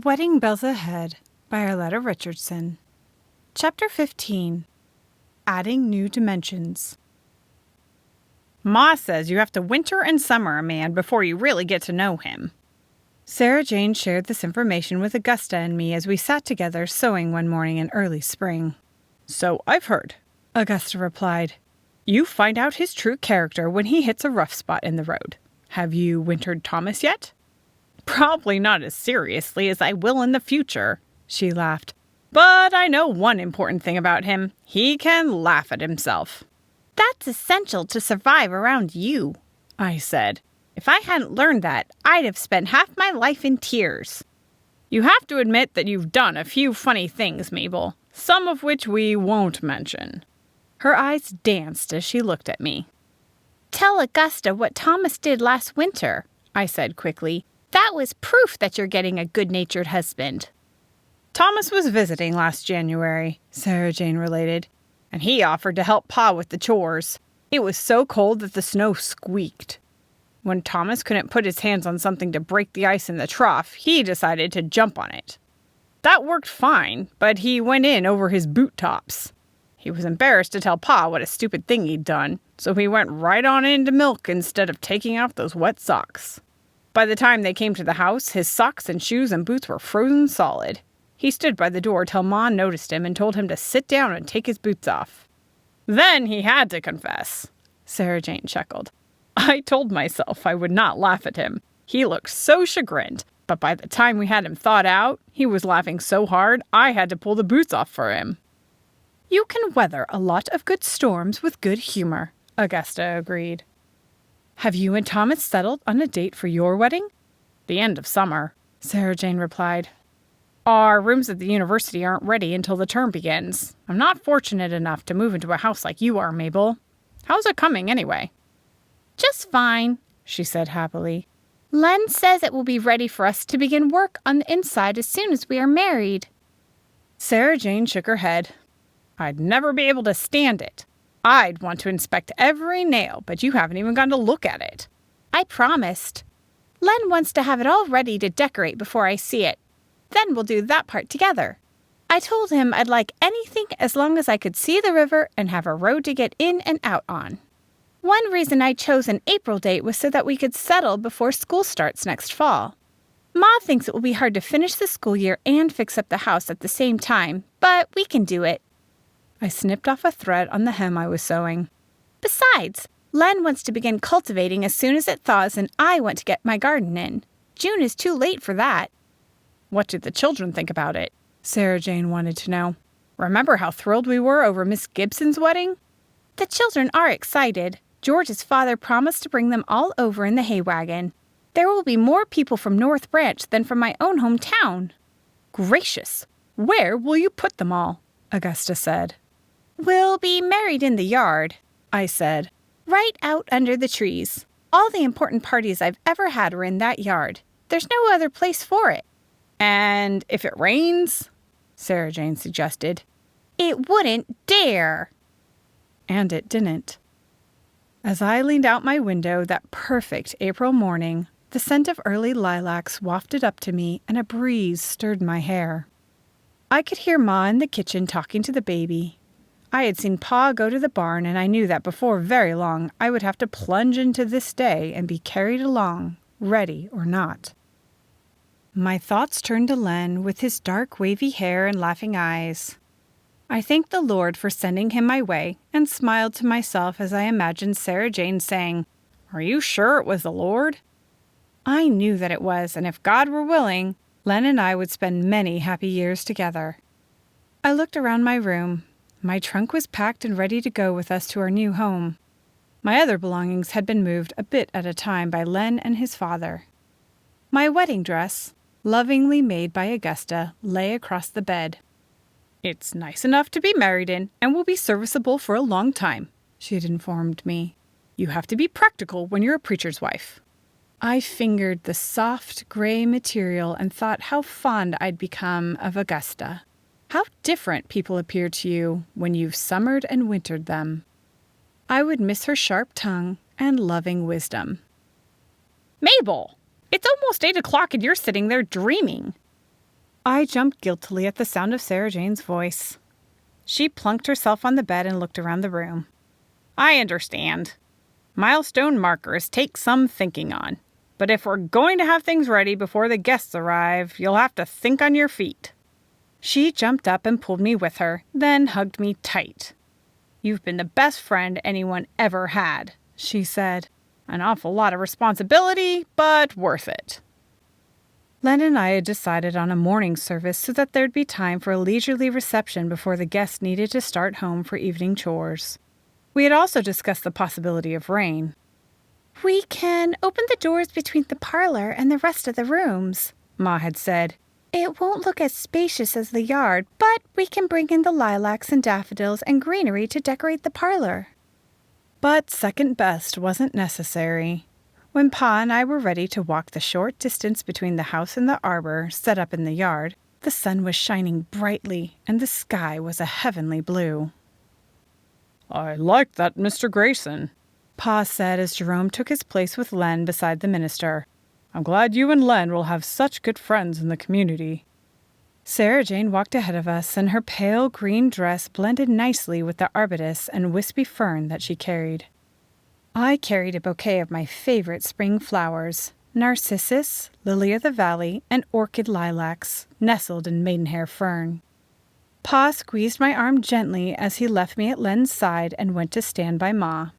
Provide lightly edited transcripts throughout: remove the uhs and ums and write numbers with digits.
Wedding Bells Ahead by Arleta Richardson. Chapter 15. Adding New Dimensions. Ma says you have to winter and summer a man before you really get to know him. Sarah Jane shared this information with Augusta and me as we sat together sewing one morning in early spring. So I've heard, Augusta replied. You find out his true character when he hits a rough spot in the road. Have you wintered Thomas yet? Probably not as seriously as I will in the future, she laughed. But I know one important thing about him. He can laugh at himself. That's essential to survive around you, I said. If I hadn't learned that, I'd have spent half my life in tears. You have to admit that you've done a few funny things, Mabel, some of which we won't mention. Her eyes danced as she looked at me. Tell Augusta what Thomas did last winter, I said quickly. That was proof that you're getting a good-natured husband. Thomas was visiting last January, Sarah Jane related, and he offered to help Pa with the chores. It was so cold that the snow squeaked. When Thomas couldn't put his hands on something to break the ice in the trough, he decided to jump on it. That worked fine, but he went in over his boot tops. He was embarrassed to tell Pa what a stupid thing he'd done, so he went right on into milk instead of taking off those wet socks. By the time they came to the house, his socks and shoes and boots were frozen solid. He stood by the door till Ma noticed him and told him to sit down and take his boots off. Then he had to confess, Sarah Jane chuckled. I told myself I would not laugh at him. He looked so chagrined, but by the time we had him thawed out, he was laughing so hard I had to pull the boots off for him. You can weather a lot of good storms with good humor, Augusta agreed. Have you and Thomas settled on a date for your wedding? The end of summer, Sarah Jane replied. Our rooms at the university aren't ready until the term begins. I'm not fortunate enough to move into a house like you are, Mabel. How's it coming, anyway? Just fine, she said happily. Len says it will be ready for us to begin work on the inside as soon as we are married. Sarah Jane shook her head. I'd never be able to stand it. I'd want to inspect every nail, but you haven't even gone to look at it. I promised. Len wants to have it all ready to decorate before I see it. Then we'll do that part together. I told him I'd like anything as long as I could see the river and have a road to get in and out on. One reason I chose an April date was so that we could settle before school starts next fall. Ma thinks it will be hard to finish the school year and fix up the house at the same time, but we can do it. I snipped off a thread on the hem I was sewing. Besides, Len wants to begin cultivating as soon as it thaws and I want to get my garden in. June is too late for that. What do the children think about it? Sarah Jane wanted to know. Remember how thrilled we were over Miss Gibson's wedding? The children are excited. George's father promised to bring them all over in the hay wagon. There will be more people from North Branch than from my own hometown. Gracious! Where will you put them all? Augusta said. We'll be married in the yard, I said. Right out under the trees. All the important parties I've ever had were in that yard. There's no other place for it. And if it rains? Sarah Jane suggested. It wouldn't dare. And it didn't. As I leaned out my window that perfect April morning, the scent of early lilacs wafted up to me and a breeze stirred my hair. I could hear Ma in the kitchen talking to the baby. I had seen Pa go to the barn, and I knew that before very long I would have to plunge into this day and be carried along, ready or not. My thoughts turned to Len with his dark wavy hair and laughing eyes. I thanked the Lord for sending him my way and smiled to myself as I imagined Sarah Jane saying, Are you sure it was the Lord? I knew that it was, and if God were willing, Len and I would spend many happy years together. I looked around my room. My trunk was packed and ready to go with us to our new home. My other belongings had been moved a bit at a time by Len and his father. My wedding dress, lovingly made by Augusta, lay across the bed. It's nice enough to be married in and will be serviceable for a long time, she had informed me. You have to be practical when you're a preacher's wife. I fingered the soft gray material and thought how fond I'd become of Augusta. How different people appear to you when you've summered and wintered them. I would miss her sharp tongue and loving wisdom. Mabel, it's almost 8 o'clock and you're sitting there dreaming. I jumped guiltily at the sound of Sarah Jane's voice. She plunked herself on the bed and looked around the room. I understand. Milestone markers take some thinking on. But if we're going to have things ready before the guests arrive, you'll have to think on your feet. She jumped up and pulled me with her, then hugged me tight. You've been the best friend anyone ever had, she said. An awful lot of responsibility, but worth it. Len and I had decided on a morning service so that there'd be time for a leisurely reception before the guests needed to start home for evening chores. We had also discussed the possibility of rain. We can open the doors between the parlor and the rest of the rooms, Ma had said. It won't look as spacious as the yard, but we can bring in the lilacs and daffodils and greenery to decorate the parlor. But second best wasn't necessary. When Pa and I were ready to walk the short distance between the house and the arbor set up in the yard, the sun was shining brightly and the sky was a heavenly blue. I like that Mr. Grayson, Pa said as Jerome took his place with Len beside the minister. I'm glad you and Len will have such good friends in the community. Sarah Jane walked ahead of us, and her pale green dress blended nicely with the arbutus and wispy fern that she carried. I carried a bouquet of my favorite spring flowers, narcissus, lily of the valley, and orchid lilacs, nestled in maidenhair fern. Pa squeezed my arm gently as he left me at Len's side and went to stand by Ma.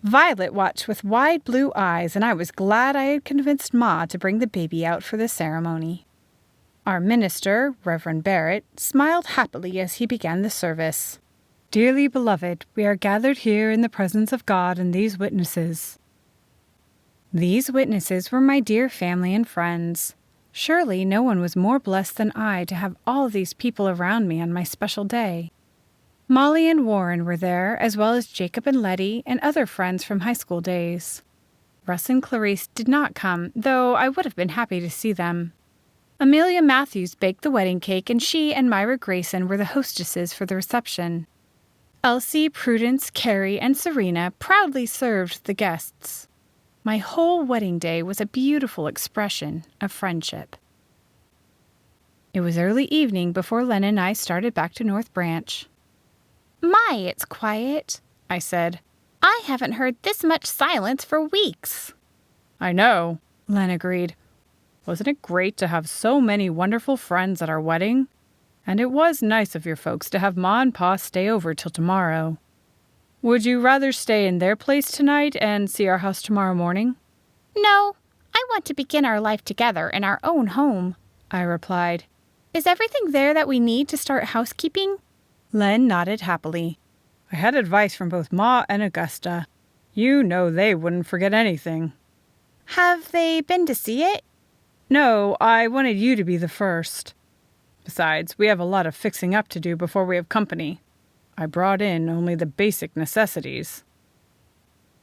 Violet watched with wide blue eyes, and I was glad I had convinced Ma to bring the baby out for the ceremony. Our minister, Reverend Barrett, smiled happily as he began the service. Dearly beloved, we are gathered here in the presence of God and these witnesses. These witnesses were my dear family and friends. Surely no one was more blessed than I to have all these people around me on my special day. Molly and Warren were there, as well as Jacob and Letty and other friends from high school days. Russ and Clarice did not come, though I would have been happy to see them. Amelia Matthews baked the wedding cake, and she and Myra Grayson were the hostesses for the reception. Elsie, Prudence, Carrie, and Serena proudly served the guests. My whole wedding day was a beautiful expression of friendship. It was early evening before Len and I started back to North Branch. My, it's quiet, I said. I haven't heard this much silence for weeks. I know, Len agreed. Wasn't it great to have so many wonderful friends at our wedding? And it was nice of your folks to have Ma and Pa stay over till tomorrow. Would you rather stay in their place tonight and see our house tomorrow morning? No, I want to begin our life together in our own home, I replied. Is everything there that we need to start housekeeping? Len nodded happily. I had advice from both Ma and Augusta. You know they wouldn't forget anything. Have they been to see it? No, I wanted you to be the first. Besides, we have a lot of fixing up to do before we have company. I brought in only the basic necessities.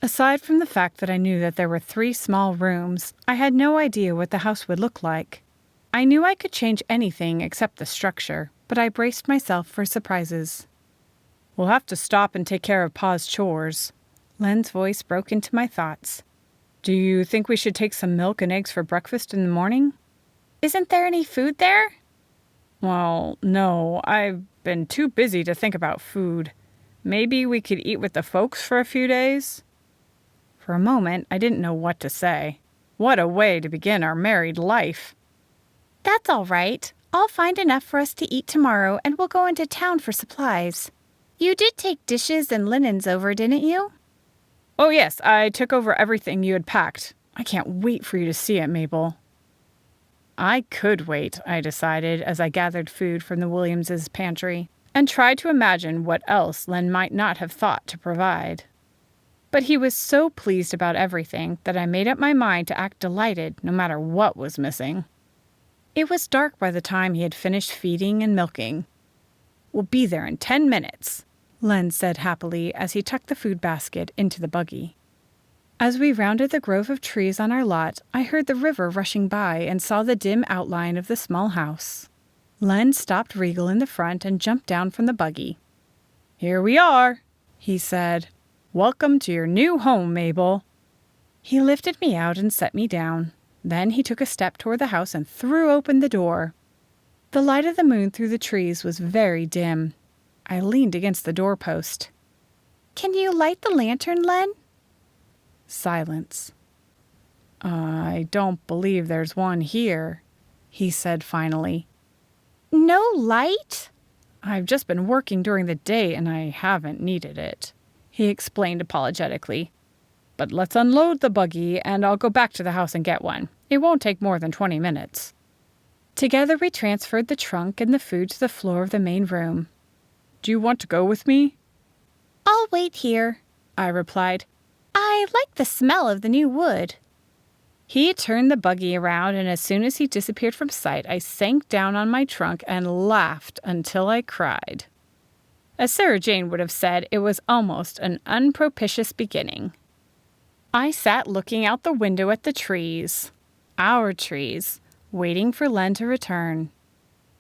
Aside from the fact that I knew that there were 3 small rooms, I had no idea what the house would look like. I knew I could change anything except the structure, but I braced myself for surprises. We'll have to stop and take care of Pa's chores. Len's voice broke into my thoughts. Do you think we should take some milk and eggs for breakfast in the morning? Isn't there any food there? Well, no, I've been too busy to think about food. Maybe we could eat with the folks for a few days? For a moment, I didn't know what to say. What a way to begin our married life. That's all right. I'll find enough for us to eat tomorrow, and we'll go into town for supplies. You did take dishes and linens over, didn't you? Oh, yes, I took over everything you had packed. I can't wait for you to see it, Mabel. I could wait, I decided, as I gathered food from the Williams' pantry, and tried to imagine what else Len might not have thought to provide. But he was so pleased about everything that I made up my mind to act delighted no matter what was missing. It was dark by the time he had finished feeding and milking. We'll be there in 10 minutes, Len said happily as he tucked the food basket into the buggy. As we rounded the grove of trees on our lot, I heard the river rushing by and saw the dim outline of the small house. Len stopped Regal in the front and jumped down from the buggy. Here we are, he said. Welcome to your new home, Mabel. He lifted me out and set me down. Then he took a step toward the house and threw open the door. The light of the moon through the trees was very dim. I leaned against the doorpost. Can you light the lantern, Len? Silence. I don't believe there's one here, he said finally. No light? I've just been working during the day and I haven't needed it, he explained apologetically. But let's unload the buggy and I'll go back to the house and get one. It won't take more than 20 minutes. Together we transferred the trunk and the food to the floor of the main room. Do you want to go with me? I'll wait here, I replied. I like the smell of the new wood. He turned the buggy around, and as soon as he disappeared from sight, I sank down on my trunk and laughed until I cried. As Sarah Jane would have said, it was almost an unpropitious beginning. I sat looking out the window at the trees, our trees, waiting for Len to return.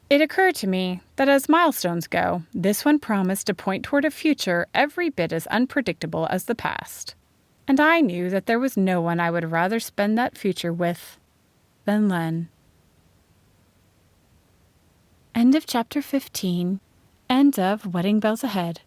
It occurred to me that as milestones go, this one promised to point toward a future every bit as unpredictable as the past. And I knew that there was no one I would rather spend that future with than Len. End of chapter 15. End of Wedding Bells Ahead.